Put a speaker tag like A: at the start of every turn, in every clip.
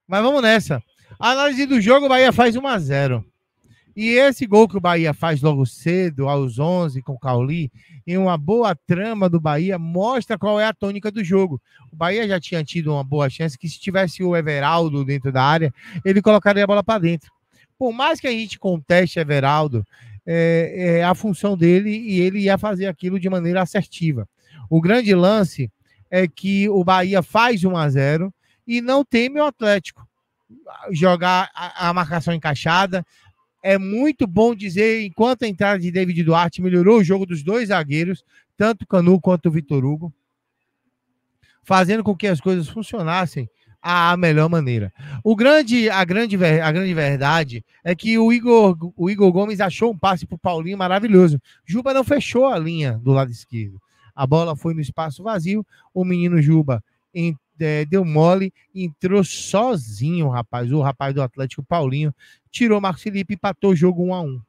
A: Mas vamos nessa. A análise do jogo, o Bahia faz 1-0. E esse gol que o Bahia faz logo cedo, aos 11, com o Cauli, em uma boa trama do Bahia, mostra qual é a tônica do jogo. O Bahia já tinha tido uma boa chance que se tivesse o Everaldo dentro da área, ele colocaria a bola para dentro. Por mais que a gente conteste Everaldo, a função dele e ele ia fazer aquilo de maneira assertiva. O grande lance é que o Bahia faz 1-0 e não teme o Atlético jogar a marcação encaixada. É muito bom dizer, enquanto a entrada de David Duarte melhorou o jogo dos dois zagueiros, tanto o Canu quanto o Vitor Hugo, fazendo com que as coisas funcionassem a melhor maneira. A grande verdade é que o Igor Gomes achou um passe para o Paulinho maravilhoso. Juba não fechou a linha do lado esquerdo. A bola foi no espaço vazio, o menino Juba deu mole, entrou sozinho, rapaz. O rapaz do Atlético, Paulinho, tirou o Marcos Felipe e empatou o jogo 1-1.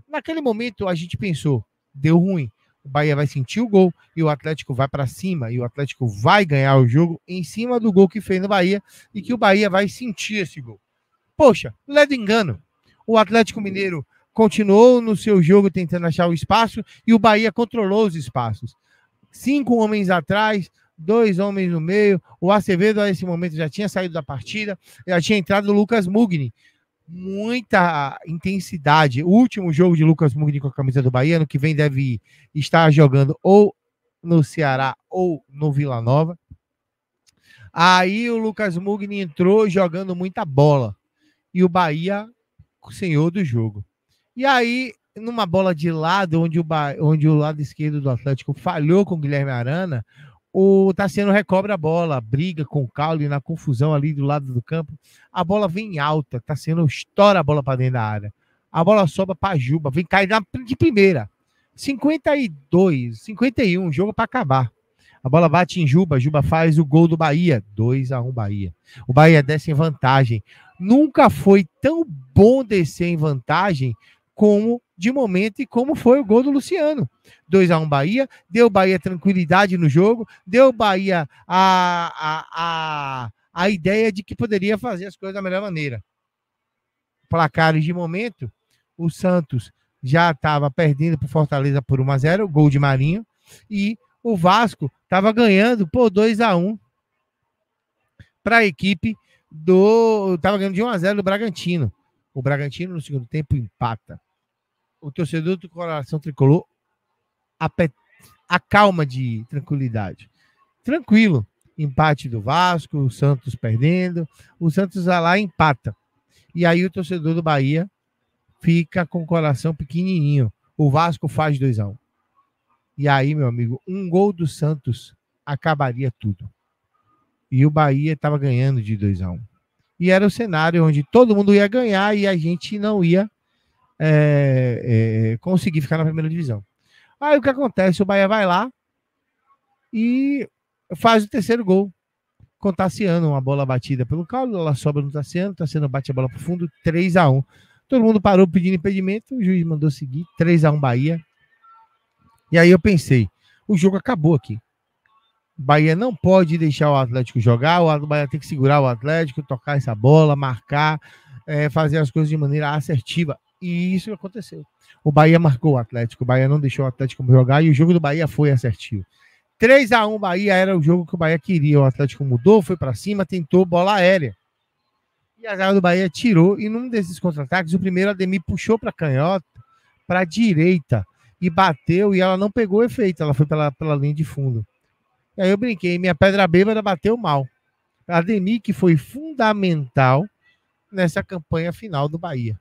A: Naquele momento, a gente pensou, deu ruim. O Bahia vai sentir o gol e o Atlético vai para cima e o Atlético vai ganhar o jogo em cima do gol que fez no Bahia e que o Bahia vai sentir esse gol. Poxa, ledo engano. O Atlético Mineiro continuou no seu jogo tentando achar o espaço e o Bahia controlou os espaços. 5 homens atrás, 2 homens no meio. O Acevedo, nesse momento, já tinha saído da partida, já tinha entrado o Lucas Mugni. Muita intensidade. O último jogo de Lucas Mugni com a camisa do Bahia, no que vem deve estar jogando ou no Ceará ou no Vila Nova. Aí o Lucas Mugni entrou jogando muita bola. E o Bahia, o senhor do jogo. E aí, numa bola de lado, onde o lado esquerdo do Atlético falhou com o Guilherme Arana, o Tassiano recobra a bola, briga com o Cauli na confusão ali do lado do campo. A bola vem alta, Tassiano estoura a bola para dentro da área. A bola sobra para Juba, vem cair de primeira. 52, 51, jogo para acabar. A bola bate em Juba, Juba faz o gol do Bahia, 2-1 Bahia. O Bahia desce em vantagem. Nunca foi tão bom descer em vantagem como de momento e como foi o gol do Luciano. 2-1 Bahia, deu Bahia tranquilidade no jogo, deu Bahia a ideia de que poderia fazer as coisas da melhor maneira. Placares de momento, o Santos já estava perdendo para o Fortaleza por 1-0, gol de Marinho, e o Vasco estava ganhando por 2-1 para a equipe estava ganhando de 1-0 do Bragantino. O Bragantino no segundo tempo empata. O torcedor do coração tricolor a calma de tranquilidade. Tranquilo. Empate do Vasco, o Santos perdendo. O Santos vai lá e empata. E aí o torcedor do Bahia fica com o coração pequenininho. O Vasco faz 2-1. E aí, meu amigo, um gol do Santos acabaria tudo. E o Bahia estava ganhando de 2-1. E era o cenário onde todo mundo ia ganhar e a gente não ia conseguir ficar na primeira divisão. Aí o que acontece? O Bahia vai lá e faz o terceiro gol com o Tassiano, uma bola batida pelo Cauli, ela sobra no Tassiano bate a bola pro fundo, 3-1. Todo mundo parou pedindo impedimento, o juiz mandou seguir, 3-1 Bahia. E aí eu pensei, o jogo acabou aqui. O Bahia não pode deixar o Atlético jogar, o Bahia tem que segurar o Atlético, tocar essa bola, marcar, fazer as coisas de maneira assertiva. E isso aconteceu. O Bahia marcou o Atlético, o Bahia não deixou o Atlético jogar e o jogo do Bahia foi assertivo. 3-1 Bahia era o jogo que o Bahia queria. O Atlético mudou, foi para cima, tentou bola aérea. E a zaga do Bahia tirou e num desses contra-ataques, o primeiro Ademir puxou para canhota, para a direita e bateu e ela não pegou efeito, ela foi pela linha de fundo. E aí eu brinquei, minha pedra bêbada bateu mal. Ademir, que foi fundamental nessa campanha final do Bahia.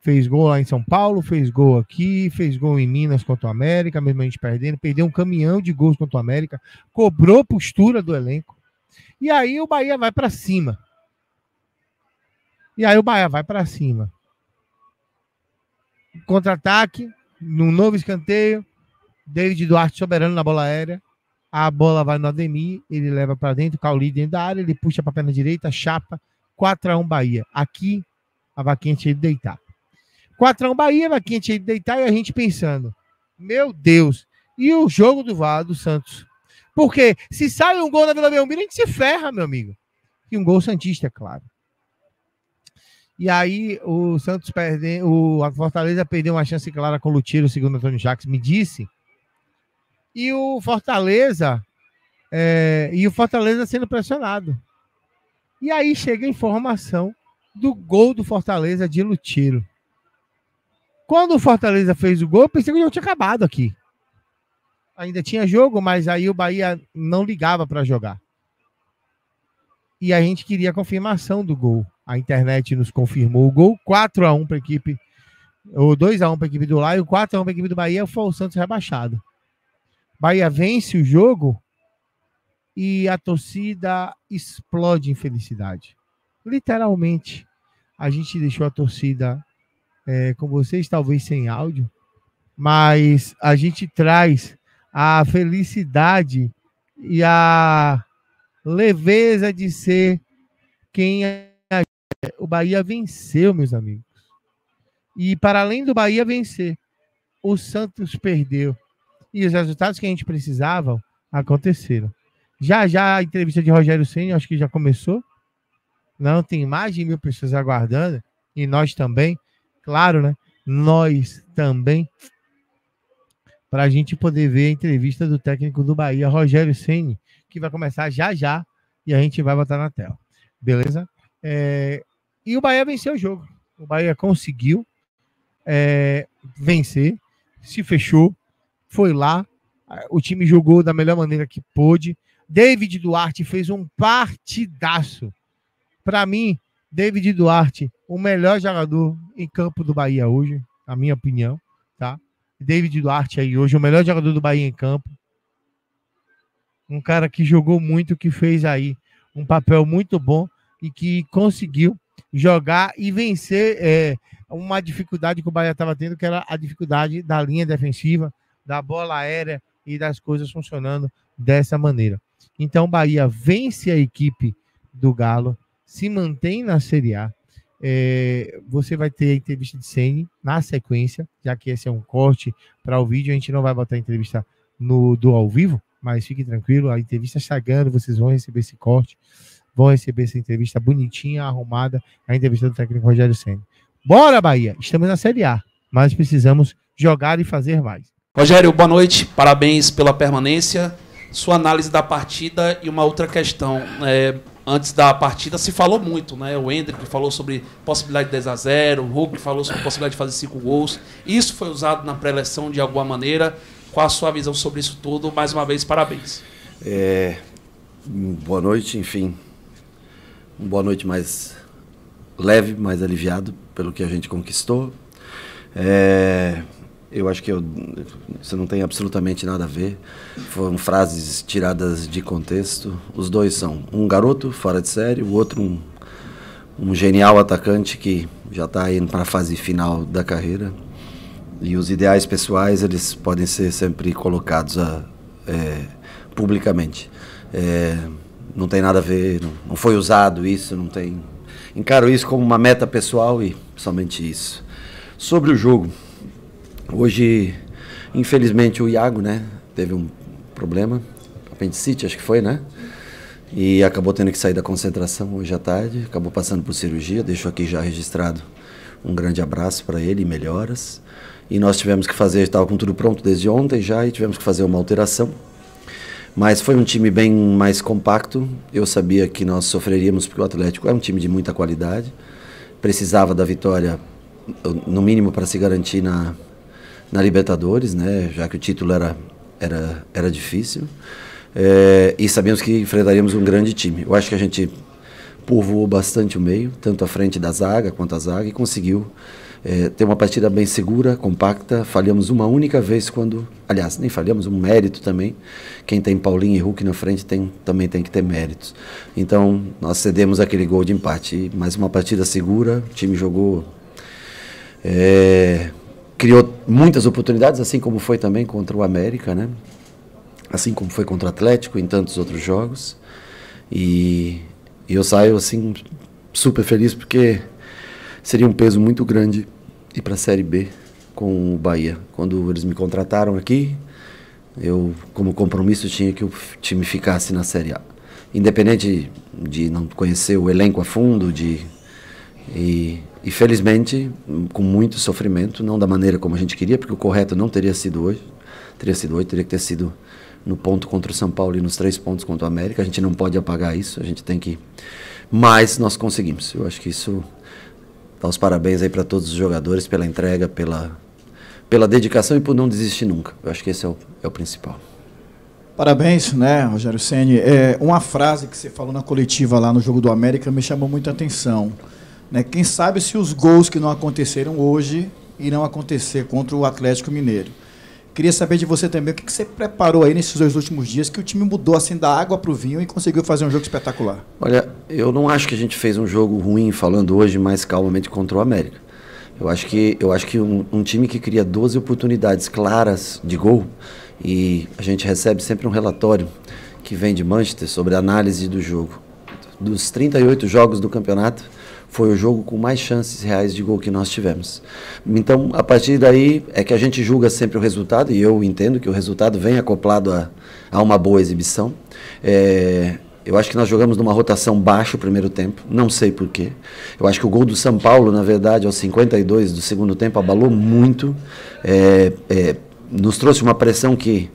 A: Fez gol lá em São Paulo, fez gol aqui, fez gol em Minas contra o América, mesmo a gente perdendo, perdeu um caminhão de gols contra o América, cobrou postura do elenco. E aí o Bahia vai para cima. Contra-ataque, num novo escanteio, David Duarte soberano na bola aérea. A bola vai no Ademir, ele leva para dentro, Cauli dentro da área, ele puxa para a perna direita, chapa, 4-1 Bahia. Aqui, a vaquinha tinha de deitar. 4-1 Bahia, a vaquinha tinha de deitar e a gente pensando, meu Deus, e o jogo do Santos? Porque se sai um gol na Vila Belmiro, a gente se ferra, meu amigo. E um gol santista, é claro. E aí o Santos perdeu, a Fortaleza perdeu uma chance clara com o Lutiro, segundo o Antônio Jacques me disse. E o Fortaleza sendo pressionado. E aí chega a informação do gol do Fortaleza de Lutiro. Quando o Fortaleza fez o gol, eu pensei que o jogo tinha acabado aqui. Ainda tinha jogo, mas aí o Bahia não ligava para jogar. E a gente queria a confirmação do gol. A internet nos confirmou o gol, 4-1 para a equipe, ou 2-1 para a equipe do Laio, 4-1 para a equipe do Bahia, foi o Santos rebaixado. Bahia vence o jogo e a torcida explode em felicidade. Literalmente, a gente deixou a torcida com vocês, talvez sem áudio, mas a gente traz a felicidade e a leveza de ser quem o Bahia venceu, meus amigos. E para além do Bahia vencer, o Santos perdeu. E os resultados que a gente precisava aconteceram. Já a entrevista de Rogério Ceni, acho que já começou. Não, tem mais de 1.000 pessoas aguardando. E nós também. Claro, né? Nós também. Para a gente poder ver a entrevista do técnico do Bahia, Rogério Ceni, que vai começar já. E a gente vai botar na tela. Beleza? E o Bahia venceu o jogo. O Bahia conseguiu vencer. Se fechou. Foi lá. O time jogou da melhor maneira que pôde. David Duarte fez um partidaço. Para mim, David Duarte, o melhor jogador em campo do Bahia hoje, na minha opinião, tá? David Duarte aí hoje, o melhor jogador do Bahia em campo. Um cara que jogou muito, que fez aí um papel muito bom e que conseguiu jogar e vencer uma dificuldade que o Bahia estava tendo, que era a dificuldade da linha defensiva, da bola aérea e das coisas funcionando dessa maneira. Então, o Bahia vence a equipe do Galo, se mantém na Série A. Você vai ter a entrevista de Ceni na sequência, já que esse é um corte para o vídeo. A gente não vai botar a entrevista do ao vivo, mas fique tranquilo, a entrevista está chegando, vocês vão receber esse corte, vão receber essa entrevista bonitinha, arrumada, a entrevista do técnico Rogério Ceni. Bora, Bahia! Estamos na Série A, mas precisamos jogar e fazer mais.
B: Rogério, boa noite, parabéns pela permanência. Sua análise da partida e uma outra questão. Antes da partida se falou muito, né? O Hendrick falou sobre possibilidade de 10-0, o Hulk falou sobre possibilidade de fazer 5 gols. Isso foi usado na pré-eleção de alguma maneira. Qual a sua visão sobre isso tudo? Mais uma vez, parabéns.
C: Boa noite, enfim. Boa noite mais leve, mais aliviado pelo que a gente conquistou. Eu acho que isso não tem absolutamente nada a ver. Foram frases tiradas de contexto. Os dois são um garoto fora de série, o outro um genial atacante que já está indo para a fase final da carreira. E os ideais pessoais, eles podem ser sempre colocados publicamente. Não tem nada a ver, não foi usado isso, não tem... Encaro isso como uma meta pessoal e somente isso. Sobre o jogo... Hoje, infelizmente, o Iago, né, teve um problema, apendicite, acho que foi, né? E acabou tendo que sair da concentração hoje à tarde, acabou passando por cirurgia, deixo aqui já registrado um grande abraço para ele e melhoras. E nós tivemos que fazer, estava com tudo pronto desde ontem já, e tivemos que fazer uma alteração. Mas foi um time bem mais compacto, eu sabia que nós sofreríamos porque o Atlético é um time de muita qualidade, precisava da vitória, no mínimo, para se garantir na Libertadores, né, já que o título era difícil, e sabíamos que enfrentaríamos um grande time. Eu acho que a gente povoou bastante o meio, tanto a frente da zaga quanto a zaga, e conseguiu ter uma partida bem segura, compacta. Falhamos uma única vez quando... Aliás, nem falhamos, um mérito também. Quem tem Paulinho e Hulk na frente também tem que ter méritos. Então, nós cedemos aquele gol de empate. Mas uma partida segura, o time jogou... criou muitas oportunidades, assim como foi também contra o América, né? Assim como foi contra o Atlético, em tantos outros jogos. E eu saio assim super feliz porque seria um peso muito grande ir para a Série B com o Bahia. Quando eles me contrataram aqui, eu, como compromisso, tinha que o time ficasse na Série A. Independente de não conhecer o elenco a fundo, e E felizmente, com muito sofrimento, não da maneira como a gente queria, porque o correto não teria sido hoje. Teria que ter sido no ponto contra o São Paulo e nos 3 pontos contra o América. A gente não pode apagar isso, a gente tem que... Mas nós conseguimos. Eu acho que isso... Dá os parabéns aí para todos os jogadores pela entrega, pela dedicação e por não desistir nunca. Eu acho que esse é o principal.
D: Parabéns, né, Rogério Ceni. Uma frase que você falou na coletiva lá no Jogo do América me chamou muita atenção. Né? Quem sabe se os gols que não aconteceram hoje irão acontecer contra o Atlético Mineiro. Queria saber de você também o que você preparou aí nesses 2 últimos dias que o time mudou assim da água para o vinho e conseguiu fazer um jogo espetacular.
C: Olha, eu não acho que a gente fez um jogo ruim falando hoje mais calmamente contra o América. Eu acho que um time que cria 12 oportunidades claras de gol, e a gente recebe sempre um relatório que vem de Manchester sobre a análise do jogo. Dos 38 jogos do campeonato, foi o jogo com mais chances reais de gol que nós tivemos. Então, a partir daí, é que a gente julga sempre o resultado, e eu entendo que o resultado vem acoplado a uma boa exibição. Eu acho que nós jogamos numa rotação baixa o primeiro tempo, não sei porquê. Eu acho que o gol do São Paulo, na verdade, aos 52 do segundo tempo, abalou muito. Nos trouxe uma pressão que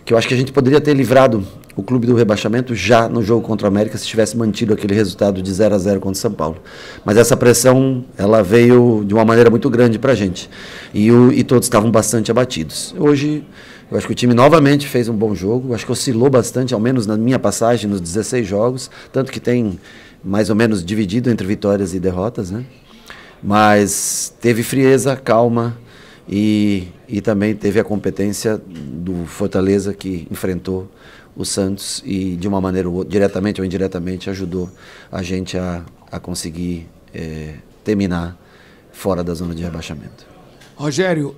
C: eu acho que a gente poderia ter livrado o clube do rebaixamento já no jogo contra o América se tivesse mantido aquele resultado de 0-0 contra o São Paulo. Mas essa pressão, ela veio de uma maneira muito grande para a gente. E todos estavam bastante abatidos. Hoje, eu acho que o time novamente fez um bom jogo. Eu acho que oscilou bastante, ao menos na minha passagem, nos 16 jogos. Tanto que tem mais ou menos dividido entre vitórias e derrotas, né? Mas teve frieza, calma e também teve a competência do Fortaleza, que enfrentou o Santos e de uma maneira, diretamente ou indiretamente, ajudou a gente a conseguir terminar fora da zona de rebaixamento.
E: Rogério,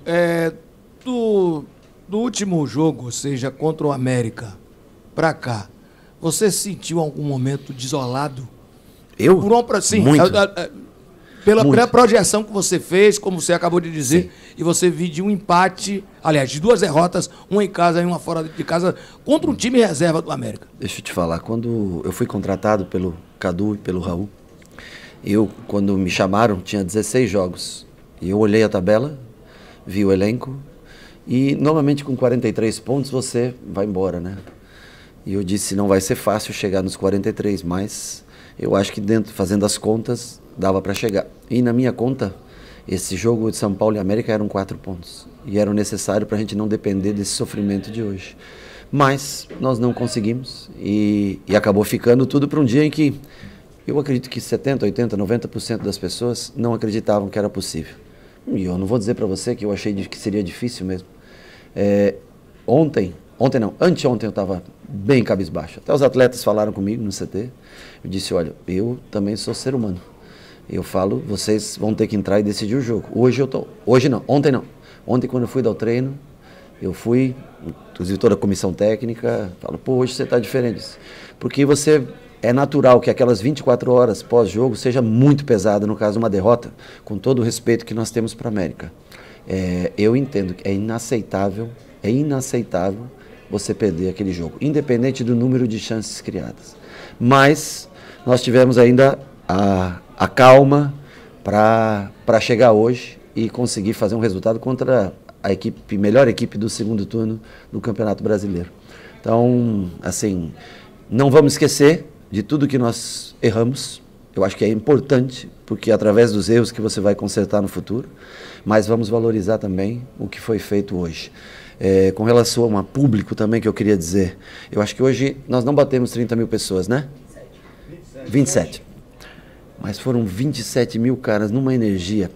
E: do último jogo, ou seja, contra o América, pra cá, você se sentiu em algum momento desolado?
C: Eu?
E: Sim,
C: muito.
E: Pela projeção que você fez, como você acabou de dizer, sim, e você viu de um empate, aliás, de 2 derrotas, uma em casa e uma fora de casa, contra um time reserva do América.
C: Deixa eu te falar, quando eu fui contratado pelo Cadu e pelo Raul, quando me chamaram, tinha 16 jogos. E eu olhei a tabela, vi o elenco, e normalmente com 43 pontos você vai embora, né? E eu disse, não vai ser fácil chegar nos 43, mas eu acho que fazendo as contas, dava para chegar. E na minha conta, esse jogo de São Paulo e América eram 4 pontos. E eram necessários para a gente não depender desse sofrimento de hoje. Mas nós não conseguimos e acabou ficando tudo para um dia em que eu acredito que 70%, 80%, 90% das pessoas não acreditavam que era possível. E eu não vou dizer para você que eu achei que seria difícil mesmo. Anteontem eu estava bem cabisbaixo. Até os atletas falaram comigo no CT. Eu disse, olha, eu também sou ser humano. Eu falo, vocês vão ter que entrar e decidir o jogo. Hoje não, ontem não. Ontem, quando eu fui dar o treino, eu fui, inclusive toda a comissão técnica, falo, hoje você está diferente. Porque é natural que aquelas 24 horas pós-jogo seja muito pesada, no caso, uma derrota, com todo o respeito que nós temos para a América. Eu entendo que é inaceitável você perder aquele jogo, independente do número de chances criadas. Mas nós tivemos ainda a calma para chegar hoje e conseguir fazer um resultado contra a melhor equipe do segundo turno do Campeonato Brasileiro. Então, assim, não vamos esquecer de tudo que nós erramos. Eu acho que é importante, porque é através dos erros que você vai consertar no futuro, mas vamos valorizar também o que foi feito hoje. Com relação a público também, que eu queria dizer, eu acho que hoje nós não batemos 30 mil pessoas, né? 27. Mas foram 27 mil caras numa energia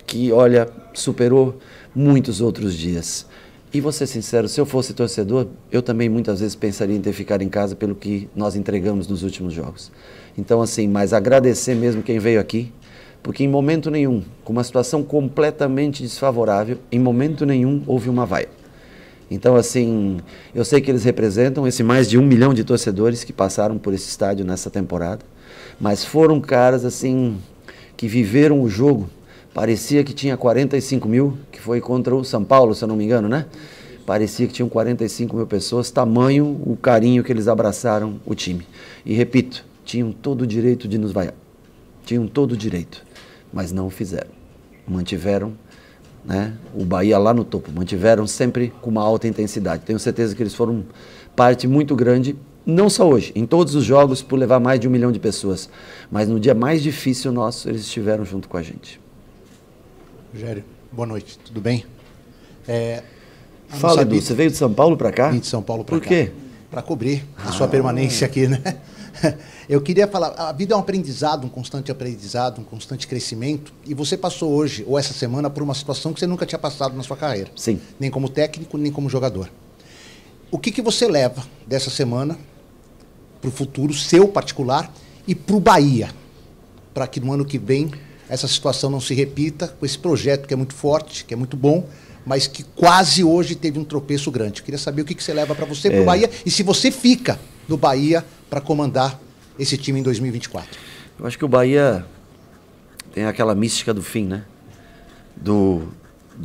C: que, olha, superou muitos outros dias. E vou ser sincero, se eu fosse torcedor, eu também muitas vezes pensaria em ter ficado em casa pelo que nós entregamos nos últimos jogos. Então, assim, mas agradecer mesmo quem veio aqui, porque em momento nenhum, com uma situação completamente desfavorável, em momento nenhum houve uma vaia. Então, assim, eu sei que eles representam esse mais de 1 milhão de torcedores que passaram por esse estádio nessa temporada, mas foram caras, assim, que viveram o jogo. Parecia que tinha 45 mil, que foi contra o São Paulo, se eu não me engano, né? Parecia que tinham 45 mil pessoas, tamanho o carinho que eles abraçaram o time. E repito, tinham todo o direito de nos vaiar. Tinham todo o direito. mas não fizeram. Mantiveram, né, o Bahia lá no topo, mantiveram sempre com uma alta intensidade. Tenho certeza que eles foram parte muito grande, não só hoje, em todos os jogos, por levar mais de 1 milhão de pessoas, mas no dia mais difícil nosso, eles estiveram junto com a gente.
F: Rogério, boa noite, tudo bem?
C: Fala, Edu, você veio de São Paulo para cá?
F: Vim de São Paulo para cá.
C: Por quê?
F: Para cobrir a sua permanência aqui, né? Eu queria falar, a vida é um aprendizado, um constante crescimento, e você passou hoje, ou essa semana, por uma situação que você nunca tinha passado na sua carreira.
C: Sim.
F: Nem como técnico, nem como jogador. O que você leva dessa semana para o futuro seu particular e para o Bahia? Para que no ano que vem essa situação não se repita com esse projeto que é muito forte, que é muito bom, mas que quase hoje teve um tropeço grande. Eu queria saber o que você leva para você, para o Bahia, e se você fica no Bahia para comandar esse time em 2024.
C: Eu acho que o Bahia tem aquela mística do fim, né? Do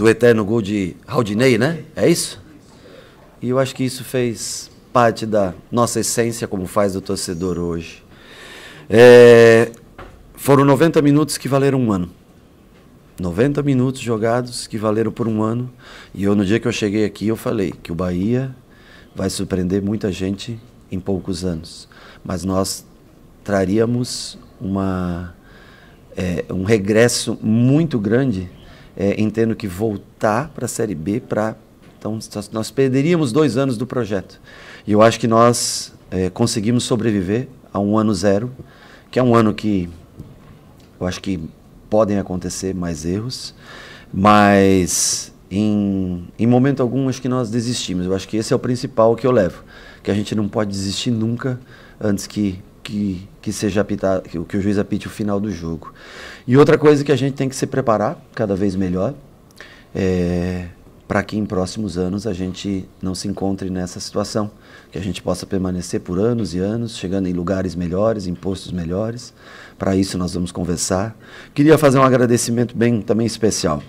C: eterno gol de Raudinei, né? É isso? E eu acho que isso fez parte da nossa essência, como faz do torcedor hoje. Foram 90 minutos que valeram um ano. 90 minutos jogados que valeram por um ano. E eu, no dia que eu cheguei aqui, eu falei que o Bahia vai surpreender muita gente em poucos anos. Mas nós traríamos um regresso muito grande em tendo que voltar para a Série B. Então, nós perderíamos 2 anos do projeto. E eu acho que nós conseguimos sobreviver a um ano zero, que é um ano que eu acho que podem acontecer mais erros, mas em momento algum acho que nós desistimos. Eu acho que esse é o principal que eu levo, que a gente não pode desistir nunca antes que seja apitado, que o juiz apite o final do jogo. E outra coisa que a gente tem que se preparar cada vez melhor, para que em próximos anos a gente não se encontre nessa situação, que a gente possa permanecer por anos e anos, chegando em lugares melhores, em postos melhores. Para isso nós vamos conversar. Queria fazer um agradecimento bem também especial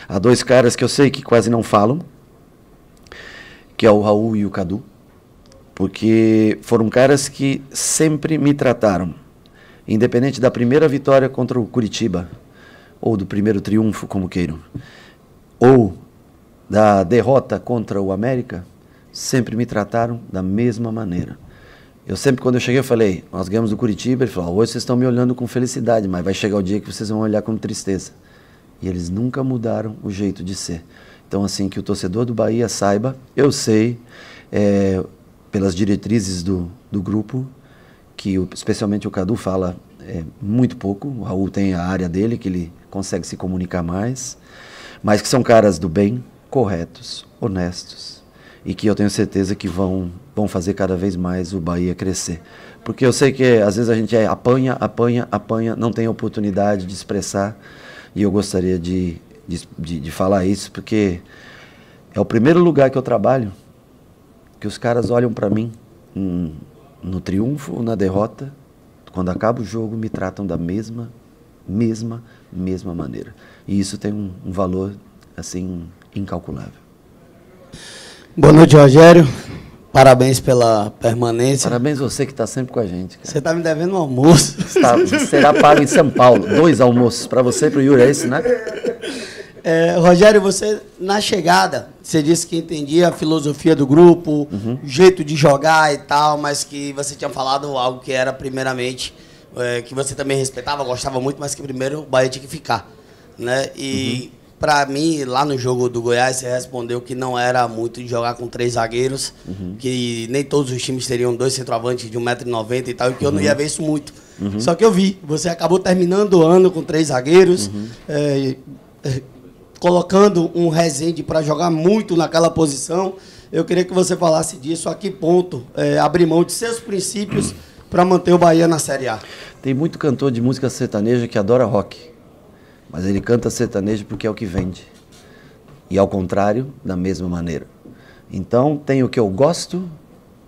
C: a 2 caras que eu sei que quase não falam, que é o Raul e o Cadu, porque foram caras que sempre me trataram, independente da primeira vitória contra o Curitiba, ou do primeiro triunfo, como queiram, ou da derrota contra o América, sempre me trataram da mesma maneira. Eu sempre, quando eu cheguei, eu falei, nós ganhamos do Curitiba, ele falou, hoje vocês estão me olhando com felicidade, mas vai chegar o dia que vocês vão olhar com tristeza. E eles nunca mudaram o jeito de ser. Então, assim, que o torcedor do Bahia saiba, eu sei, pelas diretrizes do grupo, que especialmente o Cadu fala muito pouco, o Raul tem a área dele, que ele consegue se comunicar mais, mas que são caras do bem, corretos, honestos, e que eu tenho certeza que vão fazer cada vez mais o Bahia crescer. Porque eu sei que às vezes a gente apanha, não tem oportunidade de expressar, e eu gostaria de falar isso, porque é o primeiro lugar que eu trabalho, que os caras olham para mim no triunfo ou na derrota, quando acaba o jogo, me tratam da mesma maneira. E isso tem um valor, assim, incalculável.
G: Boa noite, Rogério. Parabéns pela permanência.
C: Parabéns você que está sempre com a gente, cara.
G: Você está me devendo um almoço.
C: Será pago em São Paulo. 2 almoços para você e para o Yuri, é isso, né?
G: Rogério, você, na chegada, você disse que entendia a filosofia do grupo, o jeito de jogar e tal, mas que você tinha falado algo que era, primeiramente, que você também respeitava, gostava muito, mas que primeiro o Bahia tinha que ficar, né? E, para mim, lá no jogo do Goiás, você respondeu que não era muito de jogar com 3 zagueiros, que nem todos os times teriam 2 centroavantes de 1,90 m e tal, e que eu não ia ver isso muito. Só que eu vi, você acabou terminando o ano com 3 zagueiros, colocando um Rezende para jogar muito naquela posição. Eu queria que você falasse disso, a que ponto abrir mão de seus princípios para manter o Bahia na Série A.
C: Tem muito cantor de música sertaneja que adora rock, mas ele canta sertanejo porque é o que vende. E ao contrário, da mesma maneira. Então, tem o que eu gosto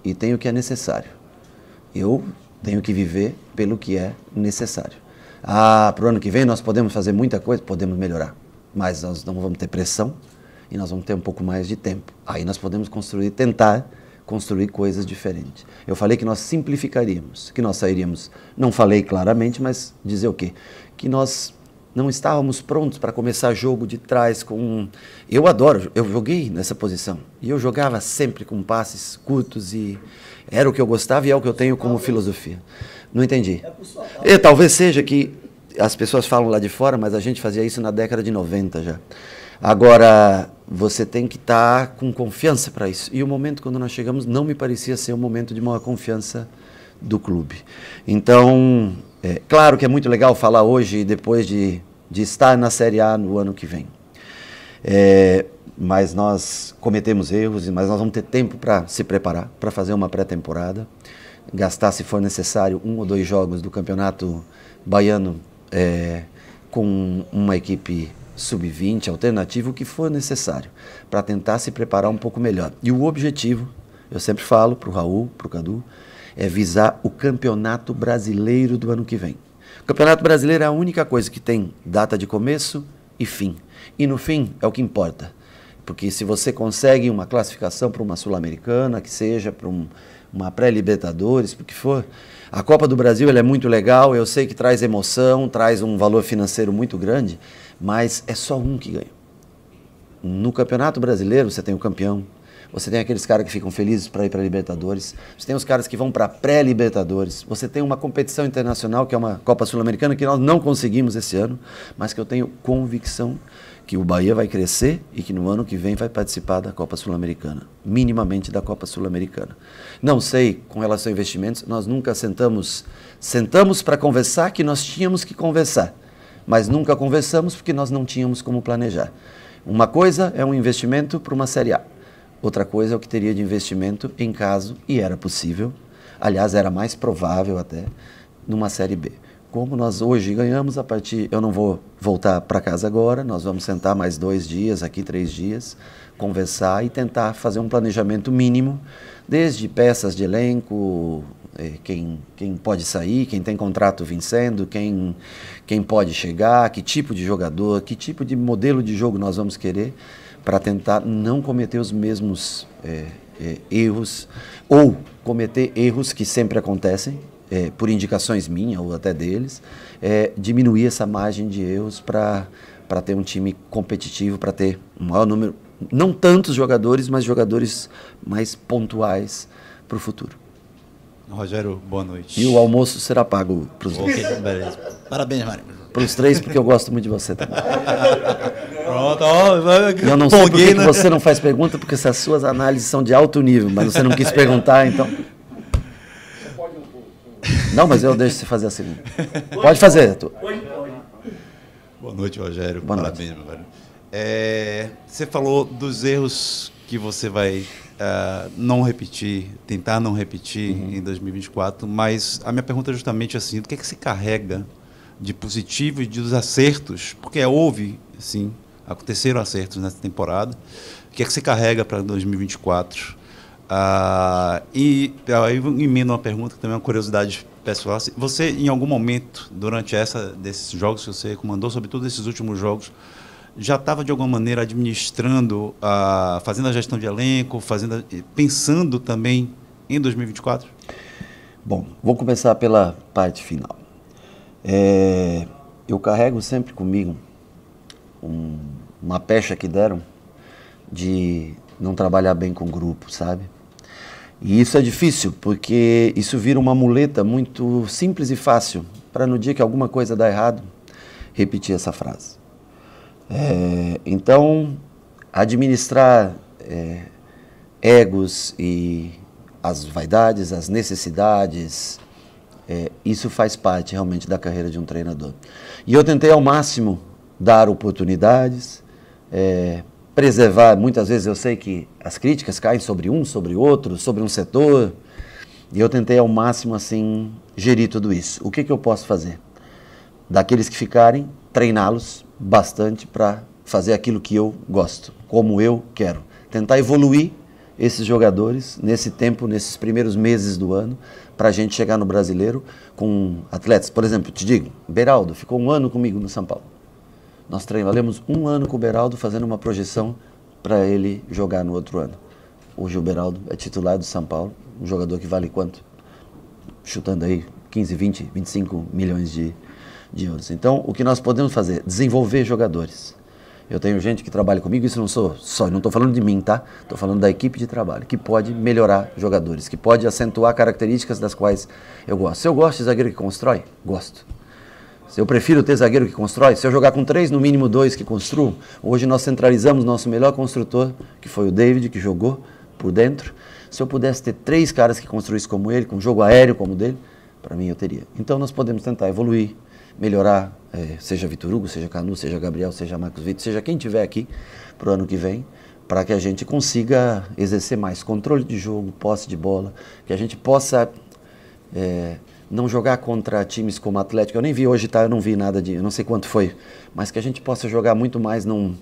C: e tem o que é necessário. Eu tenho que viver pelo que é necessário. Para o ano que vem nós podemos fazer muita coisa, podemos melhorar. Mas nós não vamos ter pressão e nós vamos ter um pouco mais de tempo. Aí nós podemos tentar construir coisas diferentes. Eu falei que nós simplificaríamos, que nós sairíamos, não falei claramente, mas dizer o quê? Que nós não estávamos prontos para começar jogo de trás com... Eu adoro, eu joguei nessa posição. E eu jogava sempre com passes curtos e era o que eu gostava e é o que eu tenho como filosofia. Não entendi. Talvez seja que as pessoas falam lá de fora, mas a gente fazia isso na década de 90 já. Agora, você tem que estar com confiança para isso. E o momento quando nós chegamos não me parecia ser um momento de maior confiança do clube. Então, claro que é muito legal falar hoje, depois de estar na Série A no ano que vem. Mas nós cometemos erros, mas nós vamos ter tempo para se preparar, para fazer uma pré-temporada, gastar, se for necessário, 1 ou 2 jogos do Campeonato Baiano com uma equipe sub-20, alternativa, o que for necessário, para tentar se preparar um pouco melhor. E o objetivo, eu sempre falo para o Raul, para o Cadu, é visar o Campeonato Brasileiro do ano que vem. O Campeonato Brasileiro é a única coisa que tem data de começo e fim. E no fim é o que importa. Porque se você consegue uma classificação para uma Sul-Americana, que seja para uma pré-Libertadores, porque for, a Copa do Brasil ela é muito legal, eu sei que traz emoção, traz um valor financeiro muito grande, mas é só um que ganha. No Campeonato Brasileiro você tem o campeão, você tem aqueles caras que ficam felizes para ir para a Libertadores, você tem os caras que vão para a pré-Libertadores, você tem uma competição internacional que é uma Copa Sul-Americana que nós não conseguimos esse ano, mas que eu tenho convicção que o Bahia vai crescer e que no ano que vem vai participar da Copa Sul-Americana, minimamente da Copa Sul-Americana. Não sei, com relação a investimentos, nós nunca sentamos para conversar que nós tínhamos que conversar, mas nunca conversamos porque nós não tínhamos como planejar. Uma coisa é um investimento para uma Série A, outra coisa é o que teria de investimento em caso, e era possível, aliás, era mais provável até, numa Série B. Como nós hoje ganhamos, eu não vou voltar para casa agora, nós vamos sentar mais 2 dias, aqui 3 dias, conversar e tentar fazer um planejamento mínimo, desde peças de elenco, quem pode sair, quem tem contrato vencendo, quem pode chegar, que tipo de jogador, que tipo de modelo de jogo nós vamos querer, para tentar não cometer os mesmos erros, ou cometer erros que sempre acontecem, por indicações minhas ou até deles, diminuir essa margem de erros para ter um time competitivo, para ter um maior número, não tantos jogadores, mas jogadores mais pontuais para o futuro.
H: Rogério, boa noite.
C: E o almoço será pago para os dois.
H: Beleza. Parabéns, Mário.
C: Para os 3, porque eu gosto muito de você também.
H: Pronto,
C: eu não sei por que você não faz pergunta, porque essas suas análises são de alto nível, mas você não quis perguntar, então... Não, mas eu deixo você fazer a segunda. Pode fazer, Arthur.
H: Boa noite, Rogério.
C: Boa
H: Parabéns, meu velho. Você falou dos erros que você vai não repetir, tentar não repetir em 2024, mas a minha pergunta é justamente assim, o que é que se carrega de positivo e dos acertos? Porque houve, sim, aconteceram acertos nessa temporada. O que é que se carrega para 2024? E aí eu emendo uma pergunta que também é uma curiosidade pessoal. Você, em algum momento, durante desses jogos que você comandou, sobretudo esses últimos jogos, já estava de alguma maneira administrando, fazendo a gestão de elenco, pensando também em 2024?
C: Bom, vou começar pela parte final. Eu carrego sempre comigo uma pecha que deram de não trabalhar bem com o grupo, sabe? E isso é difícil, porque isso vira uma muleta muito simples e fácil, para no dia que alguma coisa dá errado, repetir essa frase. Então, administrar egos e as vaidades, as necessidades, isso faz parte realmente da carreira de um treinador. E eu tentei ao máximo dar oportunidades, preservar, muitas vezes eu sei que as críticas caem sobre um, sobre outro, sobre um setor, e eu tentei ao máximo assim gerir tudo isso. O que eu posso fazer? Daqueles que ficarem, treiná-los bastante para fazer aquilo que eu gosto, como eu quero. Tentar evoluir esses jogadores nesse tempo, nesses primeiros meses do ano, para a gente chegar no Brasileiro com atletas. Por exemplo, te digo, Beraldo ficou 1 ano comigo no São Paulo. Nós treinamos 1 ano com o Beraldo fazendo uma projeção para ele jogar no outro ano. Hoje o Beraldo é titular do São Paulo, um jogador que vale quanto? Chutando aí 15, 20, 25 milhões de euros. Então, o que nós podemos fazer? Desenvolver jogadores. Eu tenho gente que trabalha comigo, isso não sou só, não estou falando de mim, tá? Estou falando da equipe de trabalho, que pode melhorar jogadores, que pode acentuar características das quais eu gosto. Se eu gosto de zagueiro que constrói, gosto. Se eu prefiro ter zagueiro que constrói, se eu jogar com 3, no mínimo 2 que construam, hoje nós centralizamos nosso melhor construtor, que foi o David, que jogou por dentro. Se eu pudesse ter 3 caras que construíssem como ele, com jogo aéreo como o dele, para mim eu teria. Então nós podemos tentar evoluir, melhorar, seja Vitor Hugo, seja Canu, seja Gabriel, seja Marcos Vitor, seja quem tiver aqui para o ano que vem, para que a gente consiga exercer mais controle de jogo, posse de bola, que a gente possa não jogar contra times como Atlético. Eu nem vi hoje, tá? Eu não vi nada eu não sei quanto foi, mas que a gente possa jogar muito mais num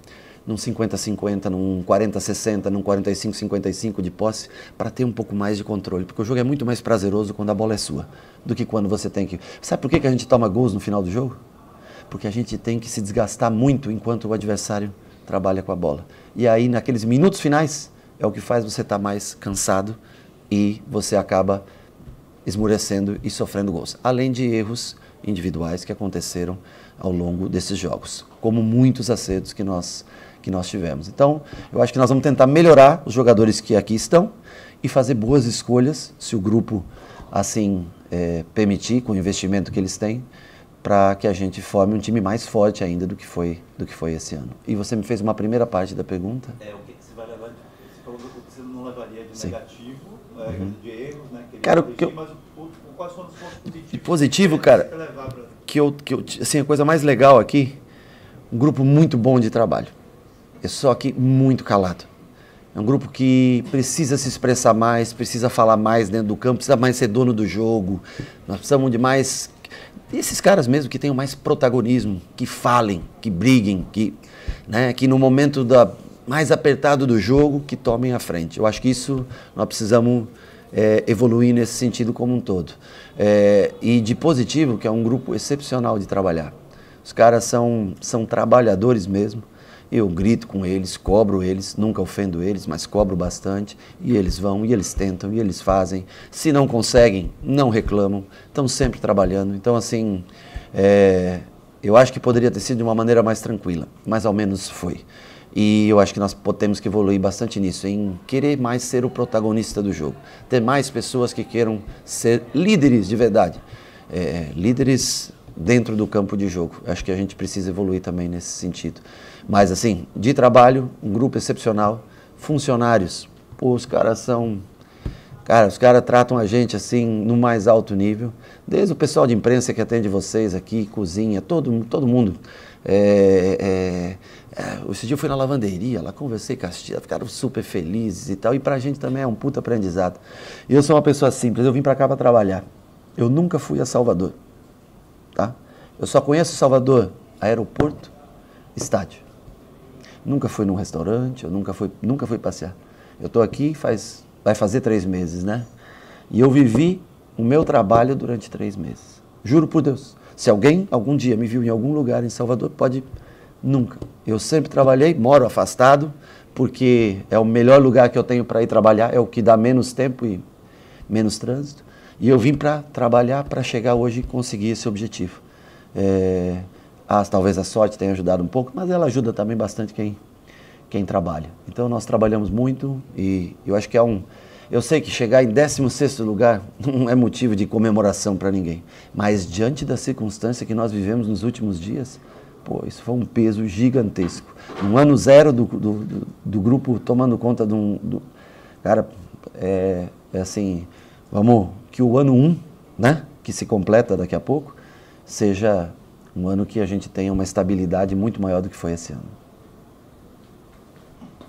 C: 50-50, num 40-60, num 45-55 de posse, para ter um pouco mais de controle, porque o jogo é muito mais prazeroso quando a bola é sua, do que quando você tem que... Sabe por que a gente toma gols no final do jogo? Porque a gente tem que se desgastar muito enquanto o adversário trabalha com a bola. E aí, naqueles minutos finais, é o que faz você estar mais cansado e você acaba esmurecendo e sofrendo gols. Além de erros individuais que aconteceram ao longo desses jogos, como muitos acertos que nós tivemos. Então, eu acho que nós vamos tentar melhorar os jogadores que aqui estão e fazer boas escolhas, se o grupo assim permitir, com o investimento que eles têm, para que a gente forme um time mais forte ainda do que foi esse ano. E você me fez uma primeira parte da pergunta.
H: O que você vai levar? Você falou do que você não levaria de
C: Sim.
H: negativo, de erros, né?
C: Cara,
H: mas quais são os pontos positivos?
C: De positivo, cara, assim, a coisa mais legal aqui, um grupo muito bom de trabalho. É só aqui muito calado. É um grupo que precisa se expressar mais, precisa falar mais dentro do campo, precisa mais ser dono do jogo. Nós precisamos de mais... Esses caras mesmo que tenham mais protagonismo, que falem, que briguem, que no momento mais apertado do jogo, que tomem a frente. Eu acho que isso nós precisamos evoluir nesse sentido como um todo. E de positivo, que é um grupo excepcional de trabalhar. Os caras são trabalhadores mesmo. Eu grito com eles, cobro eles, nunca ofendo eles, mas cobro bastante. E eles vão, e eles tentam, e eles fazem. Se não conseguem, não reclamam. Estão sempre trabalhando. Então, assim, eu acho que poderia ter sido de uma maneira mais tranquila. Mais ou menos foi. E eu acho que nós temos que evoluir bastante nisso, em querer mais ser o protagonista do jogo. Ter mais pessoas que queiram ser líderes de verdade. Líderes dentro do campo de jogo. Acho que a gente precisa evoluir também nesse sentido. Mas assim, de trabalho, um grupo excepcional, funcionários, os caras são... Cara, os caras tratam a gente assim no mais alto nível, desde o pessoal de imprensa que atende vocês aqui, cozinha, todo mundo. Esse dia eu fui na lavanderia, lá conversei com as tias, ficaram super felizes e tal, e pra gente também é um puta aprendizado. Eu sou uma pessoa simples, eu vim pra cá pra trabalhar. Eu nunca fui a Salvador, tá? Eu só conheço Salvador, aeroporto, estádio. Nunca fui num restaurante, eu nunca fui passear. Eu tô aqui vai fazer 3 meses, né? E eu vivi o meu trabalho durante 3 meses. Juro por Deus. Se alguém algum dia me viu em algum lugar em Salvador, pode... Nunca. Eu sempre trabalhei, moro afastado, porque é o melhor lugar que eu tenho para ir trabalhar, é o que dá menos tempo e menos trânsito. E eu vim para trabalhar, para chegar hoje e conseguir esse objetivo. Talvez a sorte tenha ajudado um pouco, mas ela ajuda também bastante quem trabalha. Então nós trabalhamos muito e eu acho que eu sei que chegar em 16º lugar não é motivo de comemoração para ninguém, mas diante da circunstância que nós vivemos nos últimos dias, isso foi um peso gigantesco. No ano 0 do grupo tomando conta cara, assim, que o ano 1, né, que se completa daqui a pouco, seja um ano que a gente tenha uma estabilidade muito maior do que foi esse ano.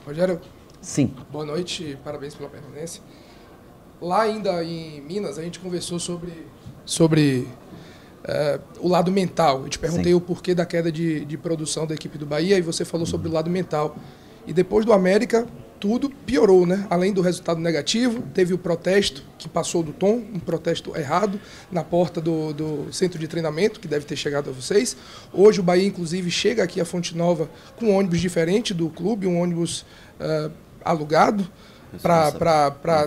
I: Rogério,
C: sim.
I: Boa noite, parabéns pela permanência. Lá ainda em Minas, a gente conversou sobre o lado mental. Eu te perguntei o porquê da queda de produção da equipe do Bahia e você falou sobre o lado mental. E depois do América, tudo piorou, né? Além do resultado negativo, teve o protesto que passou do tom, um protesto errado, na porta do centro de treinamento, que deve ter chegado a vocês. Hoje o Bahia, inclusive, chega aqui a Fonte Nova com um ônibus diferente do clube, um ônibus alugado.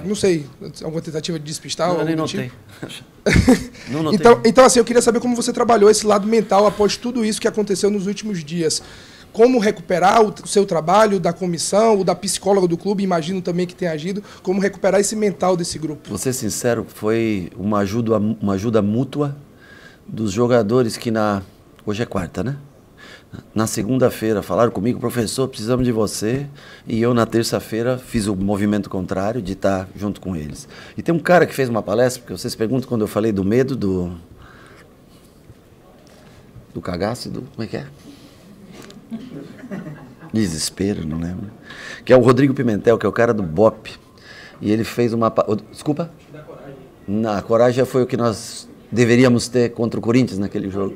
I: não sei, alguma tentativa de despistar?
C: Não, eu nem
I: algo do
C: notei.
I: tipo?
C: Não notei.
I: Então, assim, eu queria saber como você trabalhou esse lado mental após tudo isso que aconteceu nos últimos dias. Como recuperar o seu trabalho, da comissão, o da psicóloga do clube, imagino também que tenha agido, como recuperar esse mental desse grupo?
C: Vou ser sincero, foi uma ajuda mútua dos jogadores que hoje é quarta, né? Na segunda-feira falaram comigo, professor, precisamos de você. E eu, na terça-feira, fiz o movimento contrário de estar junto com eles. E tem um cara que fez uma palestra, porque vocês perguntam quando eu falei do medo, do cagaço, como é que é? Desespero, não lembro. Que é o Rodrigo Pimentel, que é o cara do BOP. E ele fez uma... Desculpa? A coragem foi o que nós deveríamos ter contra o Corinthians naquele jogo.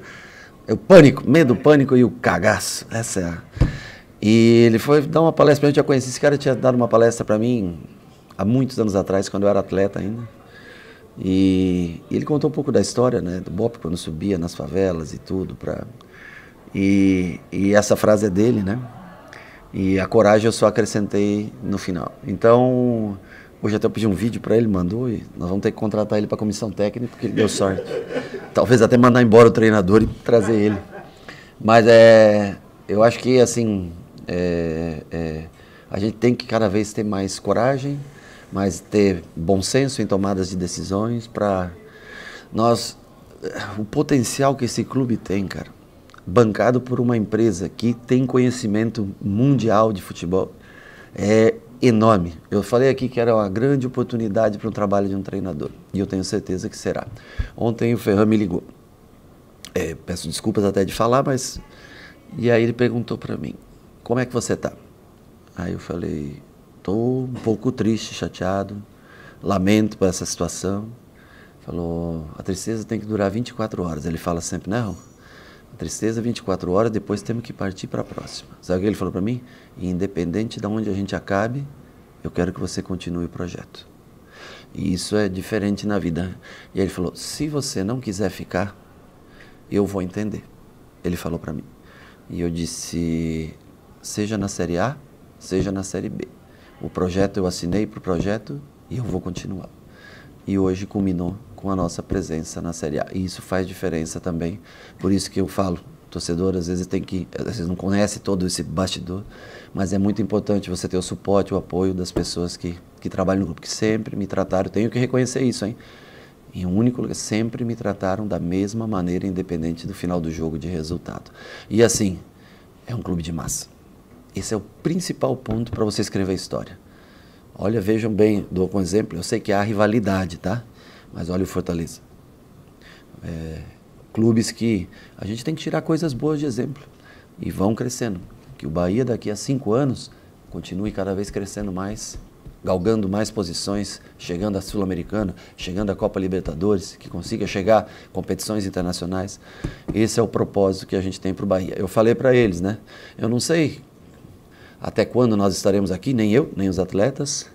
C: É o pânico, medo, pânico e o cagaço. Essa é a... E ele foi dar uma palestra pra mim, eu já conheci. Esse cara tinha dado uma palestra para mim há muitos anos atrás, quando eu era atleta ainda. E ele contou um pouco da história, né, do BOP, quando subia nas favelas e tudo. E essa frase é dele, né? E a coragem eu só acrescentei no final. Então, hoje até eu pedi um vídeo para ele, mandou, e nós vamos ter que contratar ele para a comissão técnica, porque ele deu sorte. Talvez até mandar embora o treinador e trazer ele. Mas eu acho que, assim, a gente tem que cada vez ter mais coragem, mas ter bom senso em tomadas de decisões para o potencial que esse clube tem, cara, bancado por uma empresa que tem conhecimento mundial de futebol, é enorme. Eu falei aqui que era uma grande oportunidade para o trabalho de um treinador, e eu tenho certeza que será. Ontem o Ferran me ligou. Peço desculpas até de falar, mas... E aí ele perguntou para mim, como é que você tá? Aí eu falei, tô um pouco triste, chateado, lamento por essa situação. Falou, a tristeza tem que durar 24 horas. Ele fala sempre, não, a tristeza 24 horas, depois temos que partir para a próxima. Sabe o que ele falou para mim? Independente de onde a gente acabe, eu quero que você continue o projeto. E isso é diferente na vida. E aí ele falou, se você não quiser ficar, eu vou entender. Ele falou para mim. E eu disse, seja na Série A, seja na Série B. O projeto, eu assinei para o projeto e eu vou continuar. E hoje culminou com a nossa presença na Série A. E isso faz diferença também. Por isso que eu falo, torcedor, às vezes não conhece todo esse bastidor, mas é muito importante você ter o suporte, o apoio das pessoas que trabalham no grupo, que sempre me trataram, tenho que reconhecer isso, hein? Em um único lugar, sempre me trataram da mesma maneira, independente do final do jogo de resultado. E assim, é um clube de massa. Esse é o principal ponto para você escrever a história. Olha, vejam bem, dou um exemplo, eu sei que há rivalidade, tá? Mas olha o Fortaleza. Clubes que a gente tem que tirar coisas boas de exemplo e vão crescendo. Que o Bahia daqui a 5 anos continue cada vez crescendo mais, galgando mais posições, chegando à Sul-Americana, chegando à Copa Libertadores, que consiga chegar a competições internacionais. Esse é o propósito que a gente tem para o Bahia. Eu falei para eles, né? Eu não sei até quando nós estaremos aqui, nem eu, nem os atletas,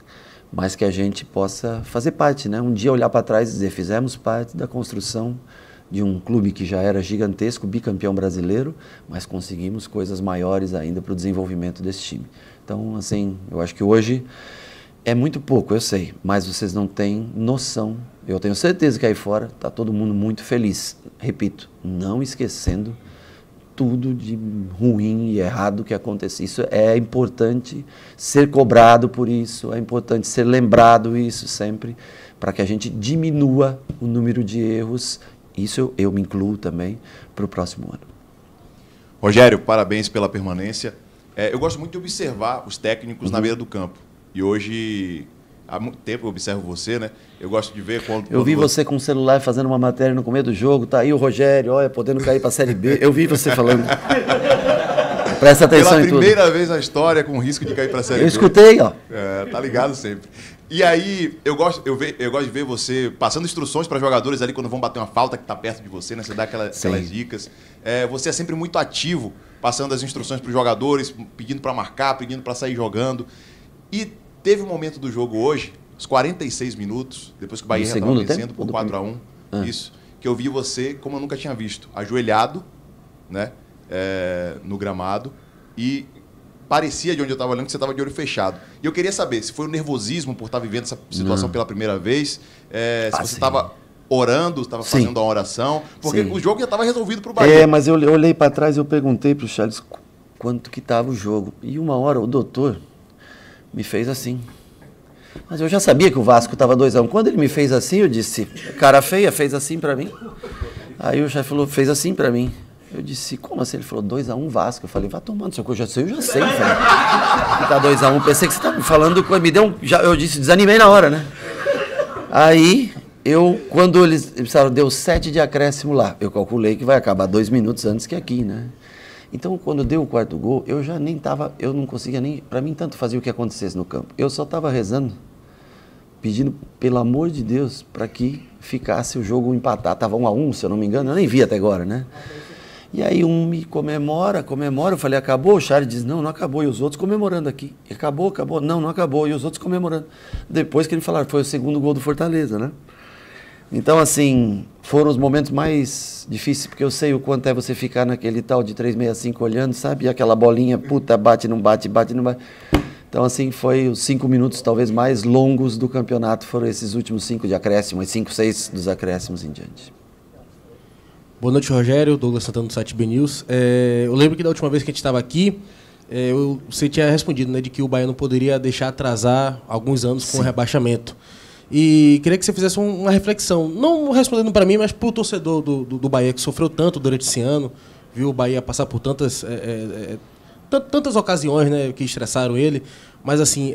C: mas que a gente possa fazer parte, né? Um dia olhar para trás e dizer, fizemos parte da construção de um clube que já era gigantesco, bicampeão brasileiro, mas conseguimos coisas maiores ainda para o desenvolvimento desse time. Então, assim, eu acho que hoje é muito pouco, eu sei, mas vocês não têm noção. Eu tenho certeza que aí fora está todo mundo muito feliz. Repito, não esquecendo tudo de ruim e errado que acontece. Isso é importante ser cobrado por isso, é importante ser lembrado isso sempre, para que a gente diminua o número de erros. Isso eu me incluo também para o próximo ano.
J: Rogério, parabéns pela permanência. Eu gosto muito de observar os técnicos na beira do campo. E hoje, há muito tempo eu observo você, né? Eu gosto de ver quando...
C: Eu vi você com o celular fazendo uma matéria no começo do jogo, tá aí o Rogério, olha, podendo cair para a Série B. Eu vi você falando. Presta atenção em tudo.
J: Pela primeira vez na história com risco de cair para a Série B.
C: Eu escutei, ó.
J: Tá ligado sempre. E aí, eu gosto de ver você passando instruções para jogadores ali quando vão bater uma falta que está perto de você, né? Você dá aquelas dicas. Você é sempre muito ativo, passando as instruções para os jogadores, pedindo para marcar, pedindo para sair jogando. E teve um momento do jogo hoje, os 46 minutos, depois que o Bahia já estava vencendo por 4-1, isso, que eu vi você como eu nunca tinha visto, ajoelhado, né? No gramado, e parecia de onde eu estava olhando que você estava de olho fechado. E eu queria saber se foi o nervosismo por estar vivendo essa situação pela primeira vez, se você estava orando, estava fazendo uma oração, porque o jogo já estava resolvido para o Bahia.
C: Mas eu olhei para trás e eu perguntei para o Charles quanto que estava o jogo. E uma hora o doutor me fez assim. Mas eu já sabia que o Vasco estava 2-1. Quando ele me fez assim, eu disse, cara feia, fez assim para mim. Aí o chefe falou, fez assim para mim. Eu disse, como assim? Ele falou, 2-1 Vasco. Eu falei, vai tomando seu cu, eu já sei, velho. Que tá 2-1. Pensei que você estava falando, me deu eu disse, desanimei na hora, né? Aí, quando eles precisaram, deu 7 de acréscimo lá. Eu calculei que vai acabar 2 minutos antes que aqui, né? Então, quando deu o 4º gol, eu já nem estava, eu não conseguia nem, para mim, tanto fazia o que acontecesse no campo. Eu só estava rezando, pedindo, pelo amor de Deus, para que ficasse o jogo empatado. Estava 1-1, se eu não me engano, eu nem vi até agora, né? E aí me comemora, eu falei, acabou? O Charles diz, não acabou, e os outros comemorando aqui. Acabou, não acabou, e os outros comemorando. Depois que ele falaram, foi o 2º gol do Fortaleza, né? Então, assim, foram os momentos mais difíceis, porque eu sei o quanto é você ficar naquele tal de 365 olhando, sabe? E aquela bolinha, puta, bate, não bate. Então, assim, foi os 5 minutos talvez mais longos do campeonato, foram esses últimos 5 de acréscimo, 5, 6 dos acréscimos em diante.
K: Boa noite, Rogério. Douglas Santana do site BNews. Eu lembro que da última vez que a gente estava aqui, você tinha respondido, né, de que o Bahia não poderia deixar atrasar alguns anos com o rebaixamento. E queria que você fizesse uma reflexão, não respondendo para mim, mas para o torcedor do Bahia, que sofreu tanto durante esse ano, viu o Bahia passar por tantas ocasiões, né, que estressaram ele, mas assim,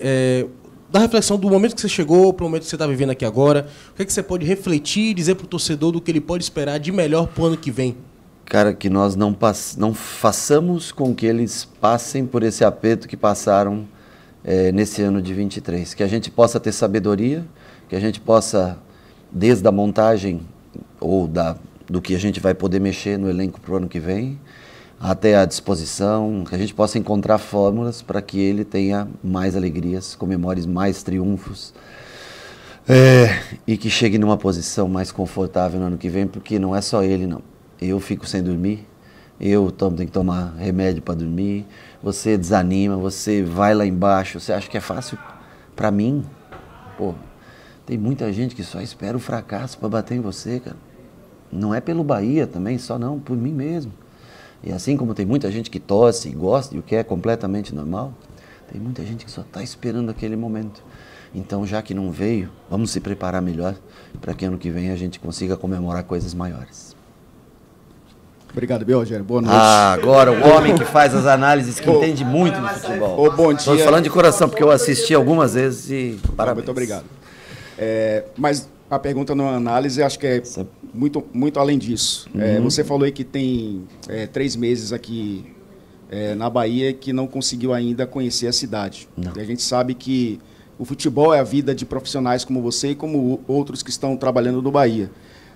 K: da reflexão do momento que você chegou para o momento que você está vivendo aqui agora, o que é que você pode refletir e dizer para o torcedor do que ele pode esperar de melhor para o ano que vem?
C: Cara, que nós não façamos com que eles passem por esse aperto que passaram nesse ano de 23. Que a gente possa ter sabedoria, que a gente possa, desde a montagem ou do que a gente vai poder mexer no elenco para o ano que vem, até a disposição, que a gente possa encontrar fórmulas para que ele tenha mais alegrias, comemore mais triunfos, e que chegue numa posição mais confortável no ano que vem, porque não é só ele, não. Eu fico sem dormir, tenho que tomar remédio para dormir, você desanima, você vai lá embaixo, você acha que é fácil? Para mim, pô, tem muita gente que só espera o fracasso para bater em você, cara. Não é pelo Bahia também, só não, por mim mesmo. E assim como tem muita gente que torce e gosta, e o que é completamente normal, tem muita gente que só está esperando aquele momento. Então, já que não veio, vamos se preparar melhor para que ano que vem a gente consiga comemorar coisas maiores.
D: Obrigado, Rogério. Boa noite.
C: Agora o homem que faz as análises, que entende muito do futebol.
D: Bom dia.
C: Estou falando de coração, porque eu assisti algumas vezes e parabéns.
D: Muito obrigado. Mas a pergunta não é análise, acho que é muito, muito além disso. Você falou aí que tem 3 meses aqui na Bahia que não conseguiu ainda conhecer a cidade. E a gente sabe que o futebol é a vida de profissionais como você e como outros que estão trabalhando no Bahia.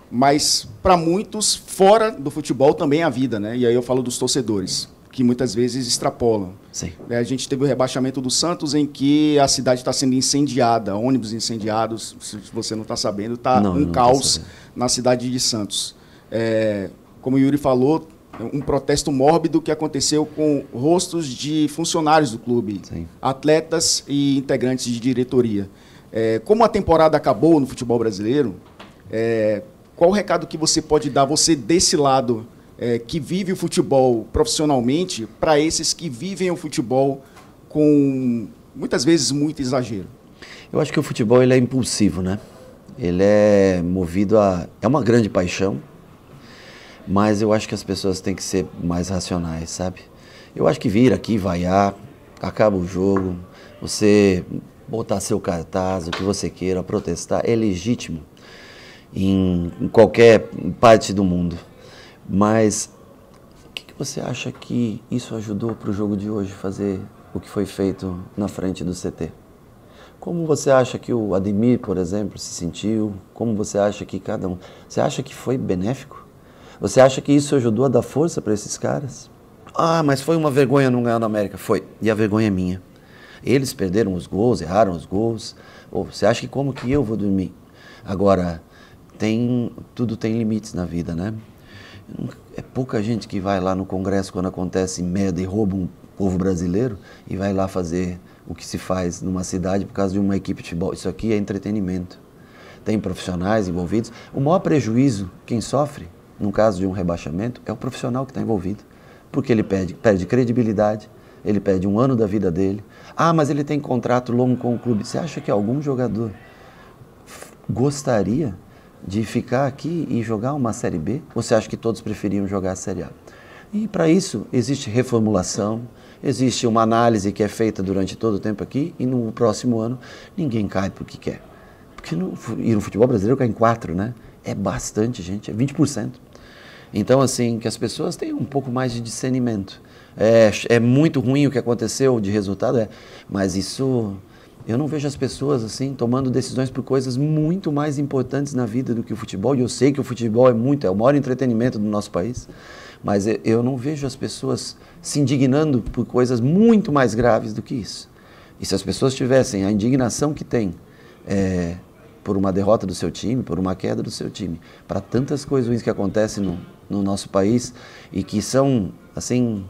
D: Mas, para muitos, fora do futebol também é a vida, né? E aí eu falo dos torcedores, que muitas vezes extrapolam.
C: Sim.
D: A gente teve o rebaixamento do Santos, em que a cidade está sendo incendiada, ônibus incendiados, se você não está sabendo, está um caos na cidade de Santos. Como o Yuri falou, um protesto mórbido que aconteceu com rostos de funcionários do clube, atletas e integrantes de diretoria. Como a temporada acabou no futebol brasileiro, qual o recado que você pode dar, você desse lado, que vive o futebol profissionalmente, para esses que vivem o futebol com, muitas vezes, muito exagero?
C: Eu acho que o futebol ele é impulsivo, né? Ele é movido a... É uma grande paixão, mas eu acho que as pessoas têm que ser mais racionais, sabe? Eu acho que vir aqui, vaiar, acaba o jogo, você botar seu cartaz, o que você queira, protestar, é legítimo em qualquer parte do mundo. Mas o que você acha que isso ajudou para o jogo de hoje fazer o que foi feito na frente do CT? Como você acha que o Ademir, por exemplo, se sentiu? Como você acha que cada um... Você acha que foi benéfico? Você acha que isso ajudou a dar força para esses caras? Ah, mas foi uma vergonha não ganhar da América. Foi. E a vergonha é minha. Eles perderam os gols, erraram os gols. Você acha que como que eu vou dormir? Agora, tudo tem limites na vida, né? É pouca gente que vai lá no Congresso quando acontece merda e rouba um povo brasileiro e vai lá fazer o que se faz numa cidade por causa de uma equipe de futebol. Isso aqui é entretenimento. Tem profissionais envolvidos. O maior prejuízo, quem sofre, no caso de um rebaixamento, é o profissional que está envolvido. Porque ele perde credibilidade, ele perde um ano da vida dele. Ah, mas ele tem contrato longo com o clube. Você acha que algum jogador gostaria de ficar aqui e jogar uma Série B? Ou você acha que todos preferiam jogar a Série A? E para isso existe reformulação, existe uma análise que é feita durante todo o tempo aqui e no próximo ano ninguém cai porque quer. Porque no futebol brasileiro cai em 4, né? É bastante, gente, é 20%. Então, assim, que as pessoas tenham um pouco mais de discernimento. É muito ruim o que aconteceu de resultado, mas isso... Eu não vejo as pessoas assim tomando decisões por coisas muito mais importantes na vida do que o futebol. E eu sei que o futebol é o maior entretenimento do nosso país, mas eu não vejo as pessoas se indignando por coisas muito mais graves do que isso. E se as pessoas tivessem a indignação que têm por uma derrota do seu time, por uma queda do seu time, para tantas coisas ruins que acontecem no nosso país e que são assim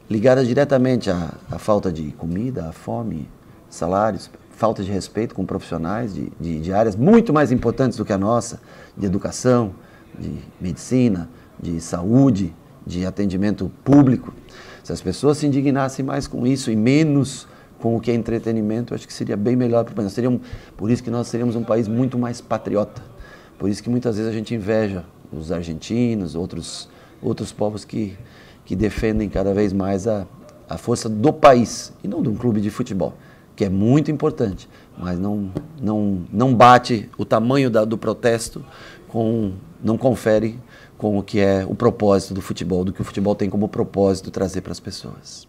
C: ligadas diretamente à falta de comida, à fome, salários, falta de respeito com profissionais de áreas muito mais importantes do que a nossa, de educação, de medicina, de saúde, de atendimento público. Se as pessoas se indignassem mais com isso e menos com o que é entretenimento, acho que seria bem melhor para o país. Por isso que nós seríamos um país muito mais patriota. Por isso que muitas vezes a gente inveja os argentinos, outros povos que defendem cada vez mais a força do país e não de um clube de futebol, que é muito importante, mas não bate o tamanho do protesto, não confere com o que é o propósito do futebol, do que o futebol tem como propósito trazer para as pessoas.